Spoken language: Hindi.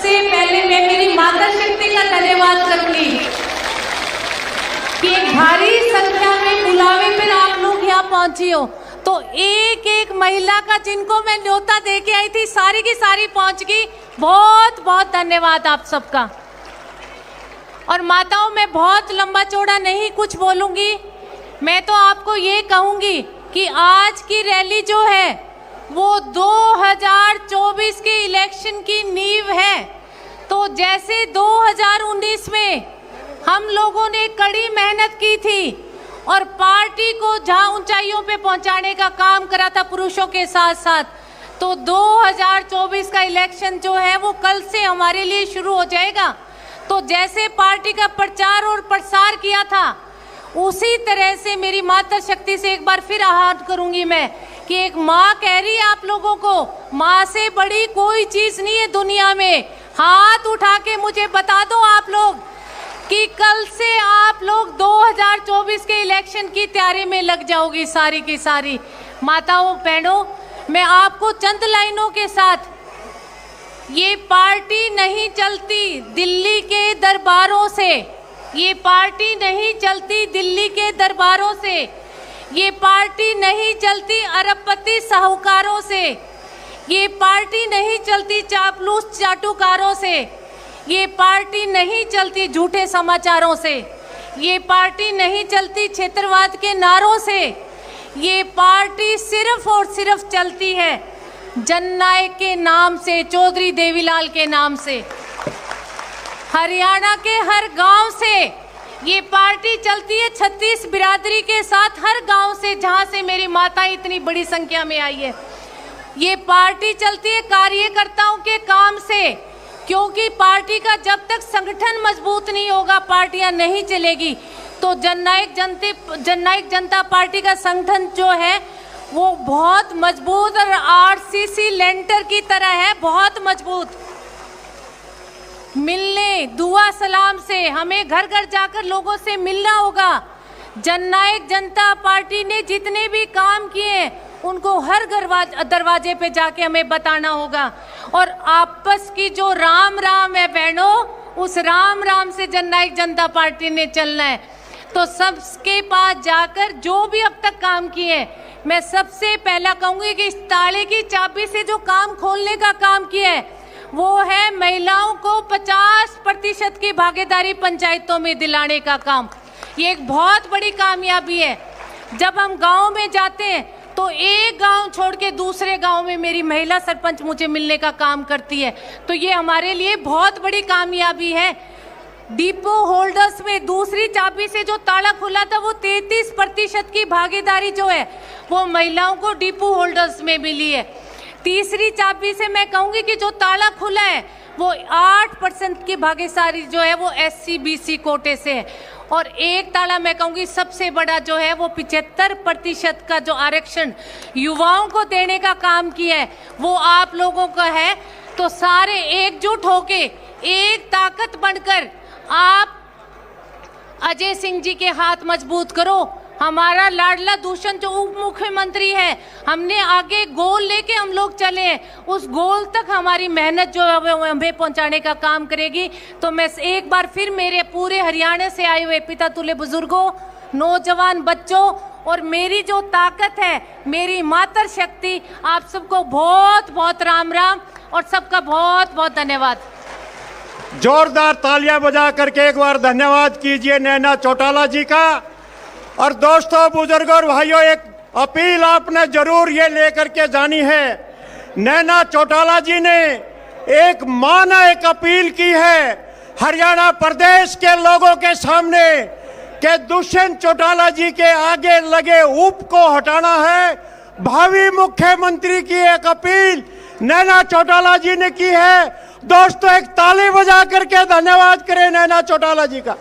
सबसे पहले मैं मेरी माता शक्ति का धन्यवाद करूंगी कि एक भारी संख्या में बुलावे पर आप लोग यहाँ पहुंची हो। तो एक एक महिला का जिनको मैं न्योता दे के आई थी, सारी की सारी पहुंच गई। बहुत बहुत धन्यवाद आप सबका। और माताओं, मैं बहुत लंबा चौड़ा नहीं कुछ बोलूंगी, मैं तो आपको ये कहूंगी कि आज की रैली जो है वो 2024 के इलेक्शन की नींव है। तो जैसे 2019 में हम लोगों ने कड़ी मेहनत की थी और पार्टी को जहां ऊंचाइयों पे पहुंचाने का काम करा था पुरुषों के साथ साथ, तो 2024 का इलेक्शन जो है वो कल से हमारे लिए शुरू हो जाएगा। तो जैसे पार्टी का प्रचार और प्रसार किया था, उसी तरह से मेरी माता शक्ति से एक बार फिर आह्वान करूंगी मैं कि एक माँ कह रही है आप लोगों को, माँ से बड़ी कोई चीज नहीं है दुनिया में। हाथ उठा के मुझे बता दो आप लोग कि कल से आप लोग 2024 के इलेक्शन की तैयारी में लग जाओगी सारी की सारी। माताओं बहनों, मैं आपको चंद लाइनों के साथ, ये पार्टी नहीं चलती दिल्ली के दरबारों से, ये पार्टी नहीं चलती दिल्ली के दरबारों से, ये पार्टी नहीं चलती अरबपति साहूकारों से, ये पार्टी नहीं चलती चापलूस चाटुकारों से, ये पार्टी नहीं चलती झूठे समाचारों से, ये पार्टी नहीं चलती क्षेत्रवाद के नारों से। ये पार्टी सिर्फ और सिर्फ चलती है जननायक के नाम से, चौधरी देवीलाल के नाम से। हरियाणा के हर गांव से ये पार्टी चलती है, 36 बिरादरी के साथ हर गांव से, जहां से मेरी माता इतनी बड़ी संख्या में आई है। ये पार्टी चलती है कार्यकर्ताओं के काम से, क्योंकि पार्टी का जब तक संगठन मजबूत नहीं होगा पार्टियां नहीं चलेगी। तो जननायक जनता पार्टी का संगठन जो है वो बहुत मजबूत और आरसीसी लेंटर की तरह है, बहुत मजबूत। मिलने दुआ सलाम से हमें घर घर जाकर लोगों से मिलना होगा। जननायक जनता पार्टी ने जितने भी काम किए उनको हर दरवाजे पे जाके हमें बताना होगा। और आपस की जो राम राम है बहनों, उस राम राम से जननायक जनता पार्टी ने चलना है। तो सबके पास जाकर जो भी अब तक काम किए, मैं सबसे पहला कहूंगी कि इस ताले की चाबी से जो काम खोलने का काम किया है वो है महिलाओं को 50% की भागीदारी पंचायतों में दिलाने का काम। ये एक बहुत बड़ी कामयाबी है। जब हम गांव में जाते हैं तो एक गांव छोड़ के दूसरे गांव में मेरी महिला सरपंच मुझे मिलने का काम करती है। तो ये हमारे लिए बहुत बड़ी कामयाबी है। डिपो होल्डर्स में दूसरी चाबी से जो ताला खुला था वो 33% की भागीदारी जो है वो महिलाओं को डिपो होल्डर्स में मिली है। तीसरी चाबी से मैं कहूंगी कि जो ताला खुला है वो 8% की भागीदारी जो है वो SC/BC कोटे से है। और एक ताला मैं कहूंगी सबसे बड़ा जो है वो 75% का जो आरक्षण युवाओं को देने का काम किया है वो आप लोगों का है। तो सारे एकजुट होके एक ताकत बनकर आप अजय सिंह जी के हाथ मजबूत करो। हमारा लाडला दूषण जो उप मुख्यमंत्री है, हमने आगे गोल लेके हम लोग चले हैं, उस गोल तक हमारी मेहनत जो है वो हमें पहुंचाने का काम करेगी। तो मैं एक बार फिर मेरे पूरे हरियाणा से आए हुए पिता तुल्य बुजुर्गों, नौजवान बच्चों और मेरी जो ताकत है, मेरी मातर शक्ति, आप सबको बहुत बहुत राम राम और सबका बहुत बहुत धन्यवाद। जोरदार तालियां बजा करके एक बार धन्यवाद कीजिए नैना चौटाला जी का। और दोस्तों, बुजुर्गों और भाइयों, एक अपील आपने जरूर ये लेकर के जानी है। नैना चौटाला जी ने एक मां ने एक अपील की है हरियाणा प्रदेश के लोगों के सामने कि दुष्यंत चौटाला जी के आगे लगे ऊप को हटाना है। भावी मुख्यमंत्री की एक अपील नैना चौटाला जी ने की है। दोस्तों, एक ताली बजा करके धन्यवाद करें नैना चौटाला जी का।